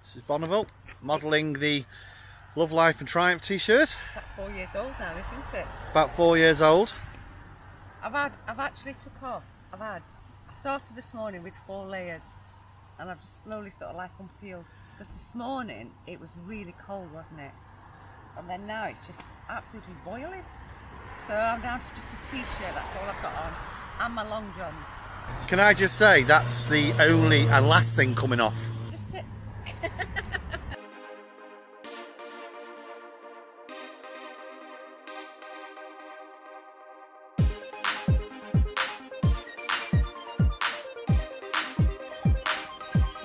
This is Bonneville, modelling the Love Life and Triumph t-shirt. About 4 years old now, isn't it? About 4 years old. I've actually took off. I started this morning with 4 layers and I've just slowly sort of like unpeeled, because this morning it was really cold, wasn't it? And then now it's just absolutely boiling. So I'm down to just a t-shirt, that's all I've got on, and my long johns. Can I just say that's the only and last thing coming off? Just it.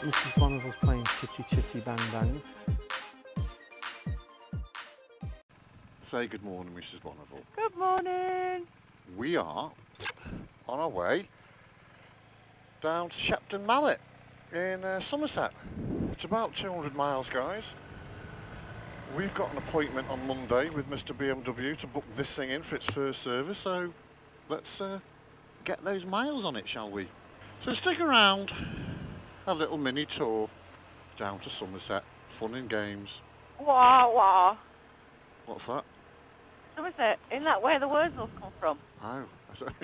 Mrs. Bonneville's playing Chitty Chitty Bang Bang. Say good morning, Mrs. Bonneville. Good morning. We are on our way down to Shepton Mallet in Somerset. It's about 200 miles, guys. We've got an appointment on Monday with Mr. BMW to book this thing in for its first service, so let's get those miles on it, shall we? So stick around. A little mini tour down to Somerset. Fun and games. Wah wah. What's that? Somerset, isn't that where the words will come from? Oh.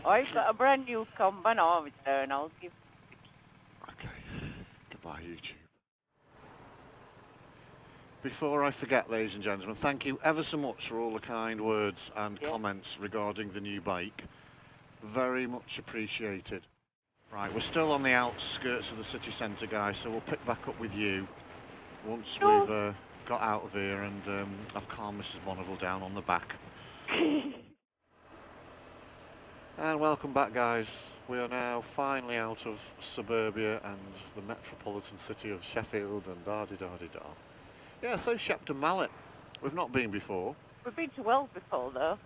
I've got a brand new combine arm there and I'll give... Okay. Goodbye, YouTube. Before I forget, ladies and gentlemen, thank you ever so much for all the kind words and comments regarding the new bike. Very much appreciated. Right, we're still on the outskirts of the city centre, guys, so we'll pick back up with you once we've got out of here and I've calmed Mrs. Bonneville down on the back. And welcome back, guys. We are now finally out of suburbia and the metropolitan city of Sheffield and da-di-da-di-da. Yeah, so Shepton Mallet. We've not been before. We've been to Wells before, though.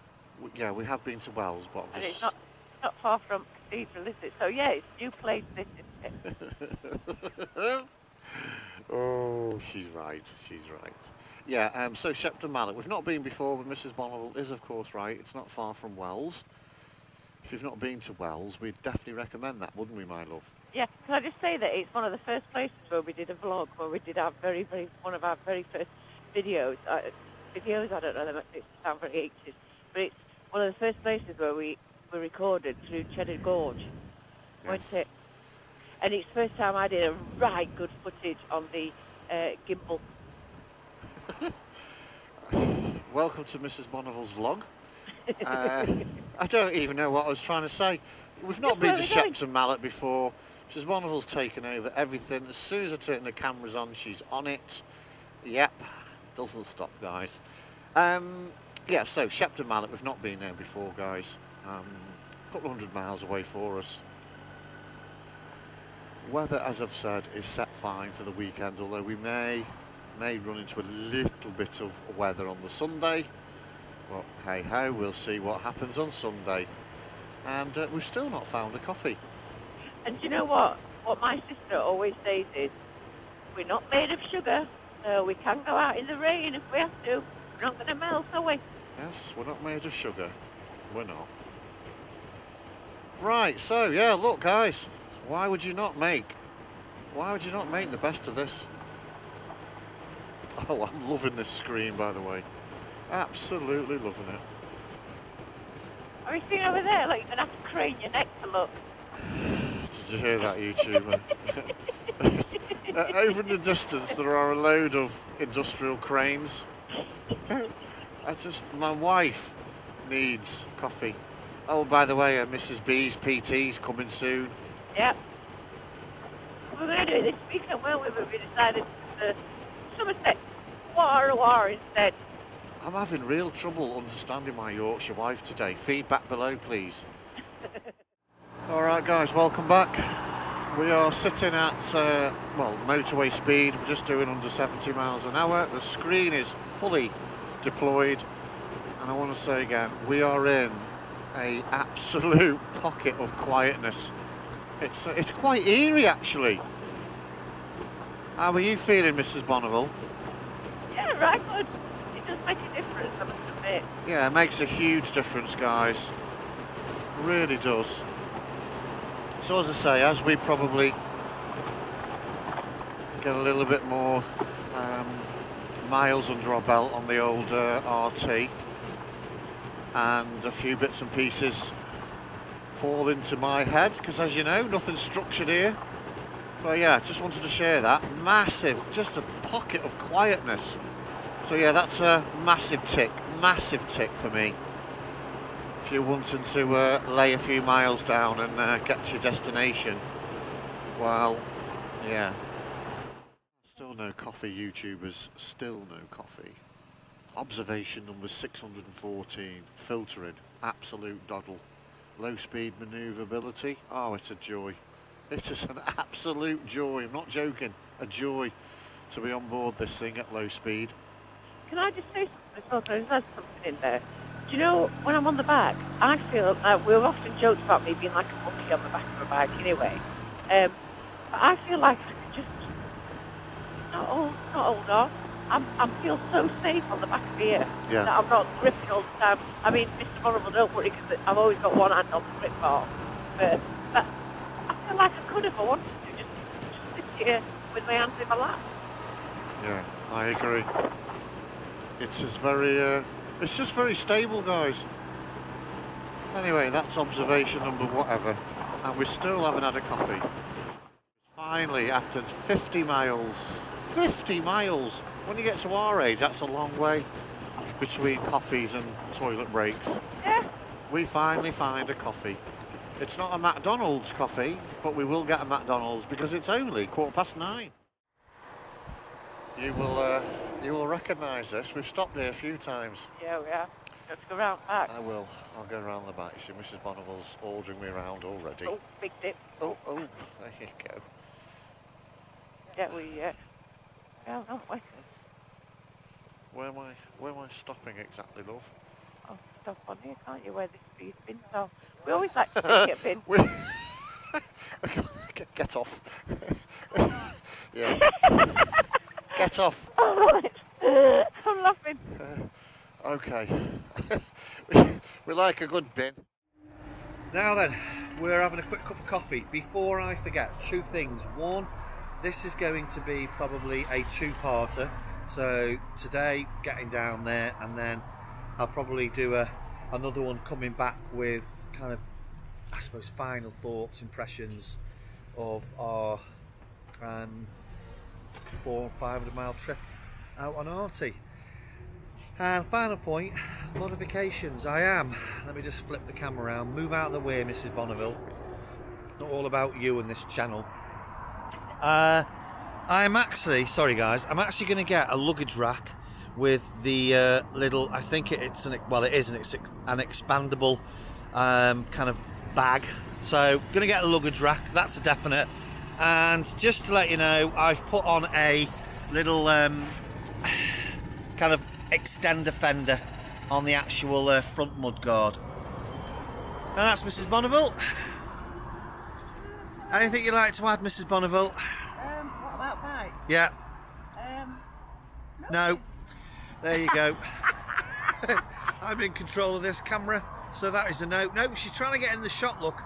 Yeah, we have been to Wells, but and it's not far from Cathedral, is it? So yeah, it's a new place, this, isn't it? Oh, she's right, Yeah, so Shepton Mallet. We've not been before, but Mrs. Bonneville is, of course, right. It's not far from Wells. If you've not been to Wells, we'd definitely recommend that, wouldn't we, my love? Yeah, can I just say that it's one of the first places where we did a vlog, where we did our one of our very first videos. I don't know, they sound very 80s, but it's one of the first places where we recorded through Cheddar Gorge, wasn't it? And it's the first time I did a right good footage on the gimbal. Welcome to Mrs. Bonneville's vlog. I don't even know what I was trying to say. We've not been to Shepton Mallet before. Mrs. Bonneville's taken over everything. As soon as I turn the cameras on, she's on it. Yep, doesn't stop, guys. Yeah, so Shepton Mallet, we've not been there before, guys. A couple of 100 miles away for us. Weather, as I've said, is set fine for the weekend, although we may run into a little bit of weather on the Sunday. Well, hey ho, we'll see what happens on Sunday. And we've still not found a coffee. And you know what? What my sister always says is, we're not made of sugar, so we can go out in the rain if we have to. We're not going to melt, are we? Yes, we're not made of sugar. We're not. Right, so yeah, look, guys. Why would you not make the best of this? Oh, I'm loving this screen, by the way. Absolutely loving it. Have you seen over there? Like, you're going to have to crane your neck to look. Did you hear that, YouTuber? Over in the distance, there are a load of industrial cranes. My wife needs coffee. Oh, by the way, Mrs. B's PT's coming soon. Yep. We're going to do it this weekend, weren't we? But we decided to Somerset War instead. I'm having real trouble understanding my Yorkshire wife today. Feedback below, please. Alright, guys, welcome back. We are sitting at, motorway speed. We're just doing under 70 miles an hour. The screen is fully deployed. And I want to say again, we are in an absolute pocket of quietness. It's quite eerie, actually. How are you feeling, Mrs. Bonneville? Yeah, right good. It does make a difference, I must admit. Yeah, it makes a huge difference, guys. Really does. So as I say, as we probably get a little bit more miles under our belt on the old RT, and a few bits and pieces fall into my head, because as you know, nothing's structured here. But yeah, just wanted to share that. Massive, just a pocket of quietness. So yeah, that's a massive tick for me. If you're wanting to lay a few miles down and get to your destination, well, yeah. Still no coffee, YouTubers, still no coffee. Observation number 614, filtering, absolute doddle. Low speed manoeuvrability, oh, it's a joy. It is an absolute joy, I'm not joking, a joy to be on board this thing at low speed. Can I just say something as well? There's something in there. Do you know, when I'm on the back, I feel, we've often joked about me being like a monkey on the back of a bike anyway, but I feel like I can just, not hold on. I feel so safe on the back of here that I'm not gripping all the time. I mean, Mr. Vulnerable, don't worry, because I've always got one hand on the grip bar, but I feel like I could if I wanted to, just sit here with my hands in my lap. Yeah, I agree. It's just very stable, guys. Anyway, that's observation number whatever, and we still haven't had a coffee. Finally, after 50 miles, when you get to our age, that's a long way between coffees and toilet breaks. Yeah. We finally find a coffee. It's not a McDonald's coffee, but we will get a McDonald's because it's only 9:15. You will recognise this. We've stopped here a few times. Yeah, we have. Let's go round back. I will. I'll go around the back. You see, Mrs. Bonneville's ordering me around already. Oh, big dip. Oh, there you go. Yeah, yeah, don't we? Where am I stopping exactly, love? Oh, stop on here, can't you, where these bins are? We always like to take a bin. Get off. Yeah. Get off. All right. I'm laughing. Okay. we like a good bin. Now then, we're having a quick cup of coffee. Before I forget, two things. One, this is going to be probably a two-parter. So today, getting down there, and then I'll probably do another one coming back with kind of, I suppose, final thoughts, impressions of our 400 or 500 mile trip out on RT. And final point, modifications. Let me just flip the camera around, move out of the way, Mrs. Bonneville. Not all about you and this channel. I'm actually going to get a luggage rack with the little, I think it is an expandable kind of bag. So going to get a luggage rack, that's a definite. And just to let you know, I've put on a little kind of extender fender on the actual front mudguard. And that's Mrs. Bonneville. Anything you'd like to add, Mrs. Bonneville? What about bike? Yeah. No. No. There you go. I'm in control of this camera, so that is a no. No, she's trying to get in the shot, look.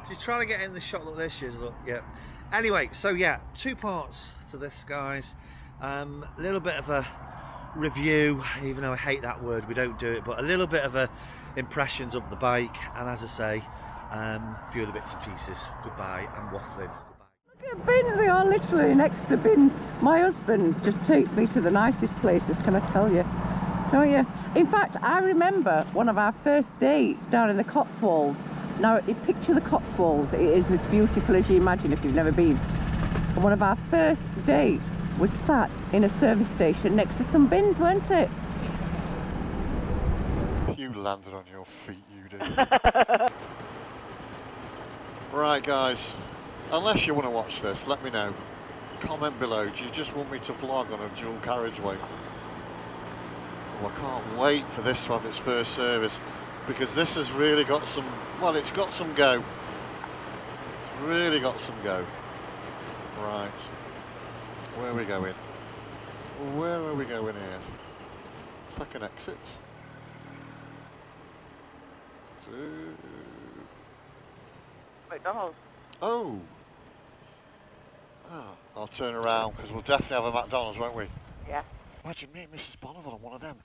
She's trying to get in the shot, look, there she is, look, yeah. Anyway, so yeah, two parts to this, guys. A little bit of a review, even though I hate that word, we don't do it, but a little bit of impressions of the bike, and as I say, a few other bits and pieces. Goodbye, I'm waffling. Look at bins, we are literally next to bins. My husband just takes me to the nicest places, can I tell you? Don't you? In fact, I remember one of our first dates down in the Cotswolds. Now, you picture the Cotswolds, it is as beautiful as you imagine if you've never been. And one of our first dates was sat in a service station next to some bins, weren't it? You landed on your feet, you did. Right, guys, unless you want to watch this, let me know. Comment below, do you just want me to vlog on a dual carriageway? Oh, I can't wait for this to have its first service, because this has really got some, well, it's got some go. It's really got some go. Right, where are we going? Where are we going here? Second exit. McDonald's. Oh. Oh, I'll turn around because we'll definitely have a McDonald's, won't we? Yeah. Imagine me and Mrs. Bonneville on one of them.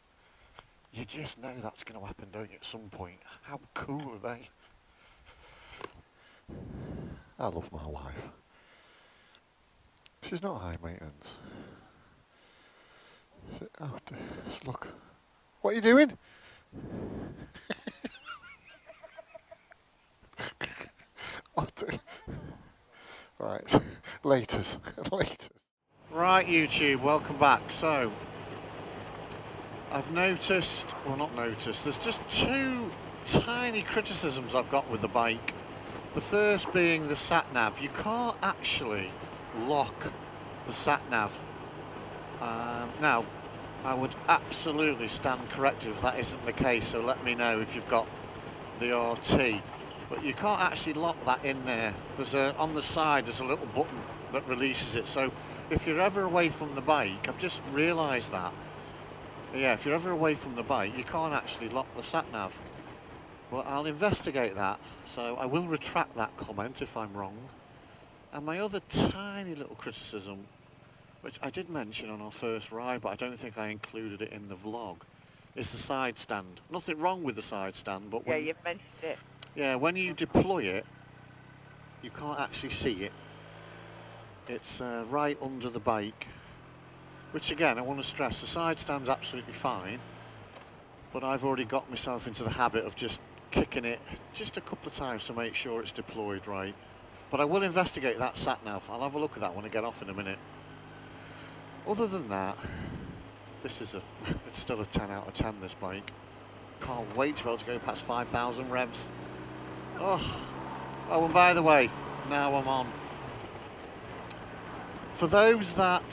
You just know that's going to happen, don't you, at some point? How cool are they? I love my wife. She's not high maintenance. Oh, dear. Look. What are you doing? Oh, dear. Right. Laters. Laters. Right, YouTube, welcome back. So, I've noticed, well, not noticed, there's just two tiny criticisms I've got with the bike. The first being the sat-nav. You can't actually lock the sat-nav. Now, I would absolutely stand corrected if that isn't the case, so let me know if you've got the RT. But you can't actually lock that in there. There's on the side, there's a little button that releases it. So if you're ever away from the bike, I've just realised that. Yeah, if you're ever away from the bike, you can't actually lock the sat-nav. But I'll investigate that, so I will retract that comment if I'm wrong. And my other tiny little criticism, which I did mention on our first ride, but I don't think I included it in the vlog, is the side stand. Nothing wrong with the side stand, but when, Yeah, you've mentioned it. yeah, when you deploy it, you can't actually see it. It's right under the bike, which again, I want to stress, the side stand's absolutely fine, but I've already got myself into the habit of just kicking it just a couple of times to make sure it's deployed right. But I will investigate that sat-nav. I'll have a look at that when I get off in a minute. Other than that, this is it's still a 10 out of 10, this bike. Can't wait to be able to go past 5,000 revs. Oh, and by the way, now I'm on. For those that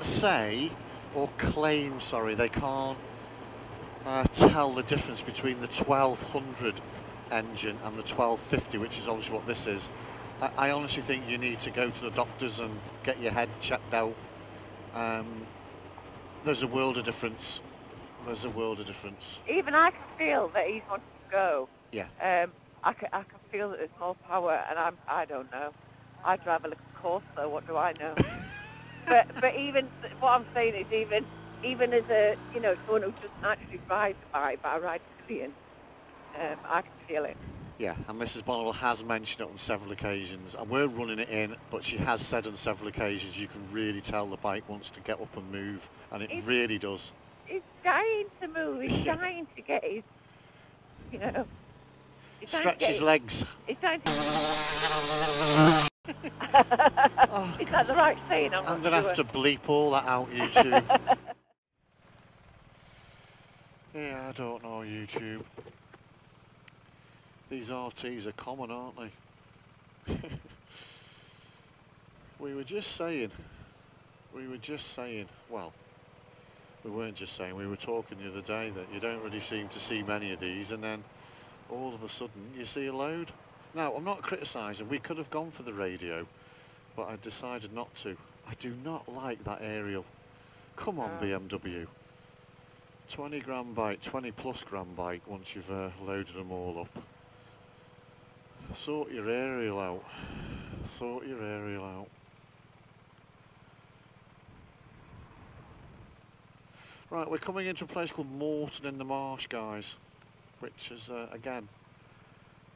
say, or claim, sorry, they can't tell the difference between the 1200 engine and the 1250, which is obviously what this is. I honestly think you need to go to the doctors and get your head checked out. There's a world of difference. There's a world of difference. Even I can feel that he's wanting to go. Yeah. I can feel that there's more power, and I don't know. I drive a little Corsa, what do I know? but even what I'm saying is even as a someone who doesn't actually ride the bike, but I ride civilian, I can feel it. Yeah, and Mrs. Bonneville has mentioned it on several occasions, and we're running it in, but she has said on several occasions you can really tell the bike wants to get up and move, and it really does. It's dying to move. It's dying to get his, Stretch his legs. It's dying to... Oh, is that the right saying? I'm going to have to bleep all that out, YouTube. Yeah, I don't know, YouTube. These RTs are common, aren't they? We were just saying, well, we weren't just saying, we were talking the other day that you don't really seem to see many of these, and then all of a sudden you see a load. Now, I'm not criticising, we could have gone for the radio, but I decided not to. I do not like that aerial. Come on, BMW. 20 gram bike, 20 plus gram bike once you've loaded them all up. Sort your aerial out. Sort your aerial out. Right, we're coming into a place called Morton in the Marsh, guys, which is, again,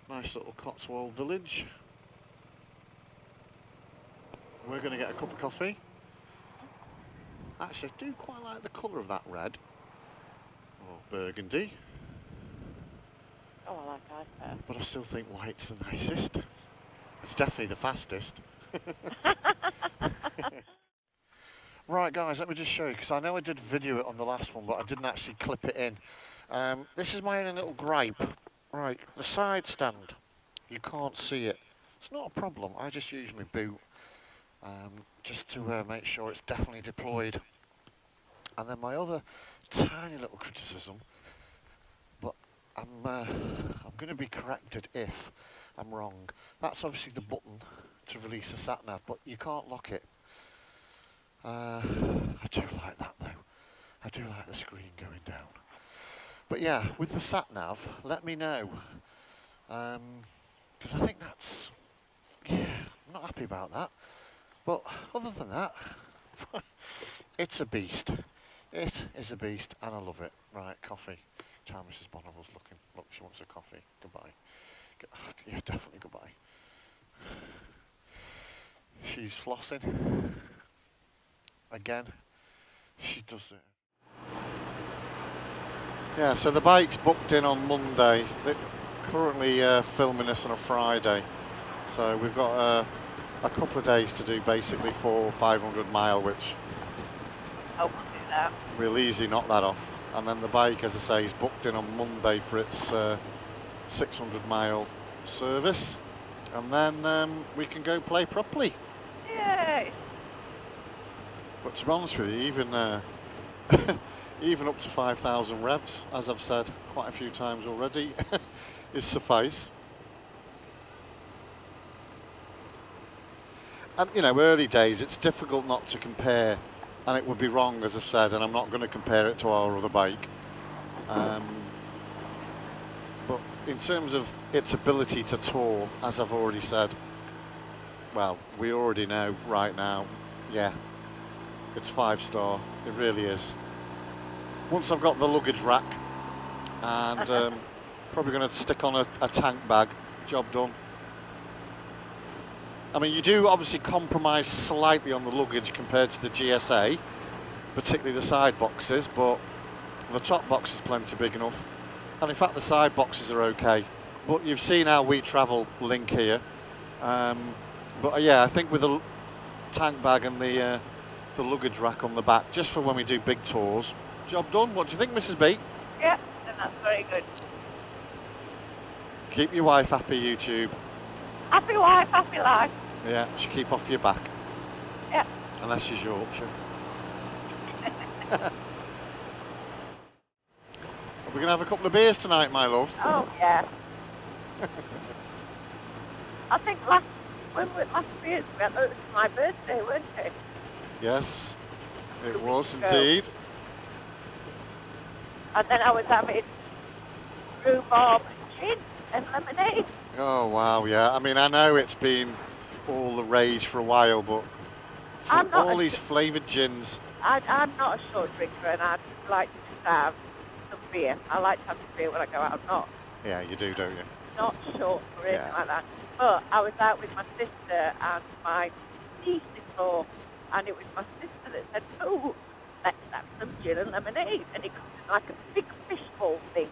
nice little Cotswold village. We're going to get a cup of coffee. Actually, I do quite like the colour of that red. Or burgundy. Oh, I like that. But I still think white's the nicest. It's definitely the fastest. Right, guys, let me just show you, because I know I did video it on the last one, but I didn't actually clip it in. This is my only little gripe. Right, the side stand, you can't see it. It's not a problem. I just use my boot just to make sure it's definitely deployed. And then my other tiny little criticism, but I'm going to be corrected if I'm wrong. That's obviously the button to release the sat-nav, but you can't lock it. I do like that though. I do like the screen going down. But yeah, with the sat-nav, let me know. Because I think that's, yeah, I'm not happy about that. But other than that, it's a beast. It is a beast, and I love it. Right, coffee. Time Mrs. Bonneville's looking. Look, she wants a coffee. Goodbye. Yeah, definitely goodbye. She's flossing. Again, she does it. Yeah, so the bike's booked in on Monday. They're currently filming this on a Friday. So we've got a couple of days to do basically 400 or 500 mile, which Oh, we'll do that. we'll easily knock that off. And then the bike, as I say, is booked in on Monday for its 600 mile service. And then we can go play properly. Yay! But to be honest with you, even even up to 5,000 revs, as I've said quite a few times already, is suffice. And you know, early days, it's difficult not to compare, and it would be wrong, as I've said, and I'm not going to compare it to our other bike. But in terms of its ability to tour, as I've already said, well, we already know right now, yeah, it's 5-star, it really is. Once I've got the luggage rack, and probably going to stick on a tank bag, job done. I mean, you do obviously compromise slightly on the luggage compared to the GSA, particularly the side boxes, but the top box is plenty big enough. And in fact, the side boxes are okay. But you've seen how we travel link here. But yeah, I think with the tank bag and the luggage rack on the back, just for when we do big tours, job done. What do you think, Mrs. B? Yeah, and that's very good. Keep your wife happy, YouTube. Happy wife, happy life. Yeah, she keep off your back. Yeah. Unless she's Yorkshire. We're going to have a couple of beers tonight, my love. Oh, yeah. I think last year, it was my birthday, wasn't it? Yes, it was indeed. And then I was having rhubarb gin and lemonade. Oh, wow, yeah. I mean, I know it's been all the rage for a while, but all these flavoured gins. I'm not a short drinker, and I'd like to just have some beer. I like to have some beer when I go out. I'm not. Yeah, you do, don't you? Not short or anything like that. But I was out with my sister and my niece-in-law, and it was my sister that said, "Oh, let's have some gin and lemonade," and it comes in like a big fishbowl thing.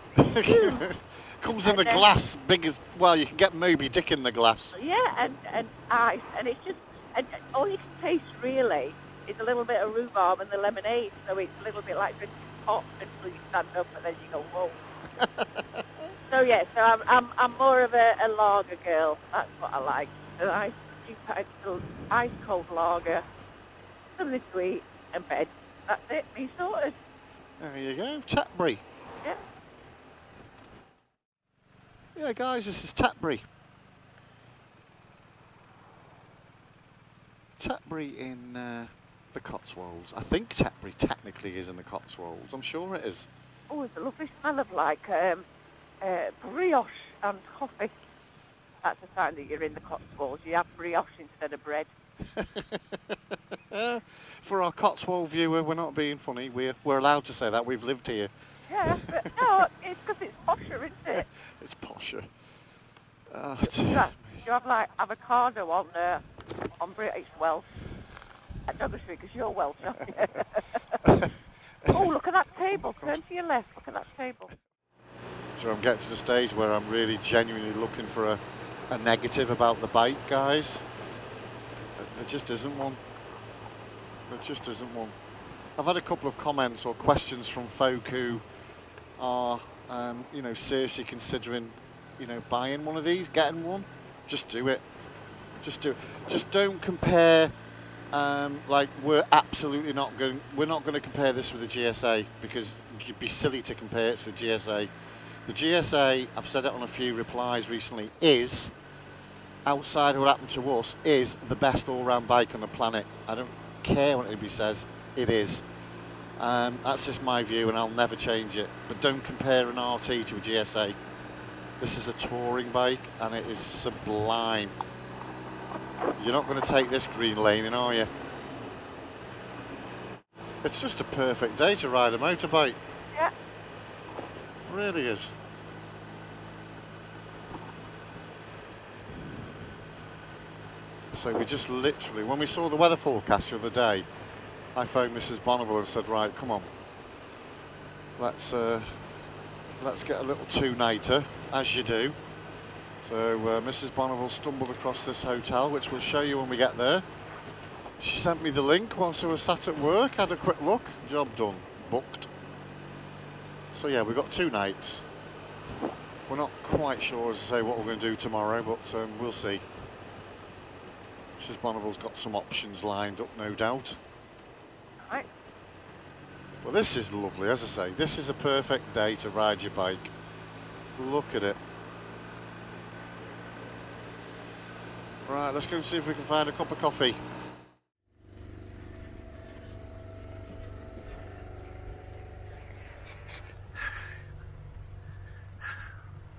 Comes in the glass, big as, well, you can get Moby Dick in the glass. Yeah, and ice, and it's just, and all you can taste really is a little bit of rhubarb and the lemonade, so it's a little bit like drinking pop until you stand up and then you go, whoa. So yeah, so I'm more of a lager girl. That's what I like. A nice, ice cold lager, something to eat, and bed. That's it. Me sorted. There you go, Tetbury. Yeah. Yeah, guys, this is Tetbury. Tetbury in the Cotswolds. I think Tetbury technically is in the Cotswolds. I'm sure it is. Oh, it's a lovely smell of like brioche and coffee. That's a sign that you're in the Cotswolds. You have brioche instead of bread. For our Cotswold viewer, we're not being funny. We're allowed to say that. We've lived here. Yeah, but no, it's because it's posher, isn't it? It's posher. Oh, You have like avocado on British Welsh. That's obviously because you're Welsh, aren't you? Oh, look at that table. Turn to your left. Look at that table. So I'm getting to the stage where I'm really genuinely looking for a negative about the bike, guys. There just isn't one. There just isn't one. I've had a couple of comments or questions from folk who are, you know, seriously considering, you know, buying one of these, getting one. Just do it. Just do it. Just don't compare. Like we're not going to compare this with the GSA, because you'd be silly to compare it to the GSA. The GSA, I've said it on a few replies recently, is, outside of what happened to us, is the best all-round bike on the planet. I don't care what anybody says, it is. That's just my view, and I'll never change it. But don't compare an RT to a GSA. This is a touring bike, and it is sublime. You're not going to take this green lane in, are you? It's just a perfect day to ride a motorbike. Yeah. Really is. So we just literally, when we saw the weather forecast the other day, I phoned Mrs. Bonneville and said, right, come on, let's get a little two-nighter, as you do. So Mrs. Bonneville stumbled across this hotel, which we'll show you when we get there. She sent me the link once I was sat at work, had a quick look, job done, booked. So yeah, we've got 2 nights. We're not quite sure, as I say, what we're going to do tomorrow, but we'll see. Mrs. Bonneville's got some options lined up, no doubt. Right. Well, this is lovely, as I say. This is a perfect day to ride your bike. Look at it. Right, let's go and see if we can find a cup of coffee.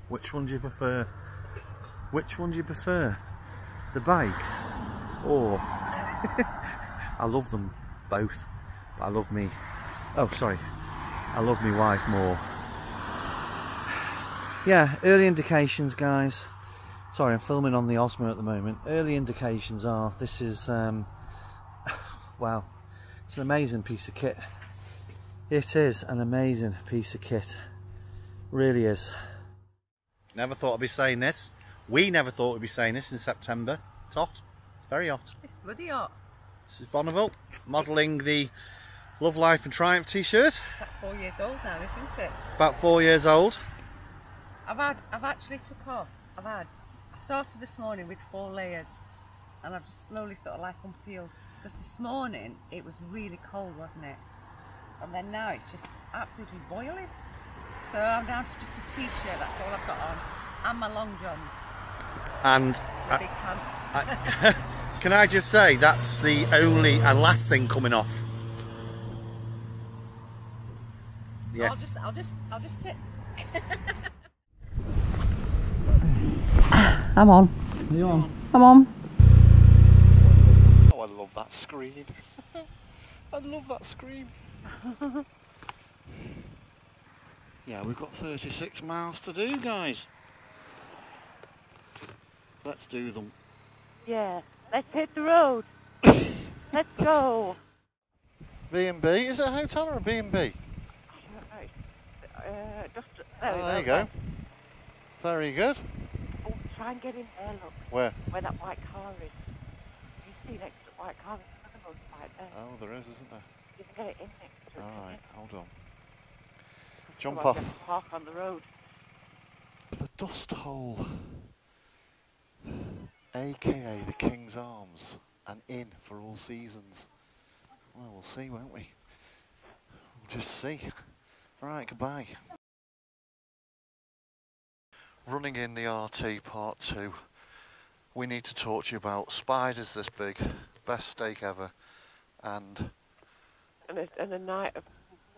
Which one do you prefer? Which one do you prefer? The bike or I love them both. I love me. Oh, sorry. I love me wife more. Yeah, early indications, guys. Sorry, I'm filming on the Osmo at the moment. Early indications are this is wow, it's an amazing piece of kit. It is an amazing piece of kit. Really is. Never thought I'd be saying this. We never thought we'd be saying this in September. It's hot. It's very hot. It's bloody hot. This is Bonneville modelling the Love Life and Triumph t-shirt. About 4 years old now, isn't it? About 4 years old. I've actually took off. I started this morning with 4 layers and I've just slowly sort of like unpeeled, because this morning it was really cold, wasn't it? And then now it's just absolutely boiling. So I'm down to just a t-shirt, that's all I've got on, and my long johns. And the big pants. can I just say, that's the only and last thing coming off. Yes. I'll just sit. I'm on. Are you on? I'm on. Oh, I love that screen. I love that screen. Yeah, we've got 36 miles to do, guys. Let's do them. Yeah, let's hit the road. Let's go. B&B, is it a hotel or a B&B? There you go. Very good. Oh, try and get in there, look. Where? Where that white car is. You see next to the white car, there's another motorbike there. Oh, there is, isn't there? You can get it in next to it. Alright, hold on. Jump Otherwise you off. have to park on the road. The Dust Hole, aka the King's Arms, an inn for all seasons. Well, we'll see, won't we? We'll just see. Alright, goodbye. Running in the RT Part 2. We need to talk to you about spiders this big, best steak ever, and a night of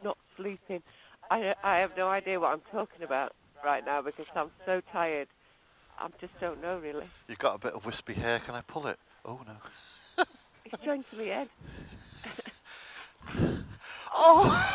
not sleeping. I have no idea what I'm talking about right now because I'm so tired. I just don't know really. you've got a bit of wispy hair, can I pull it? Oh no. It's joined to my head. Oh!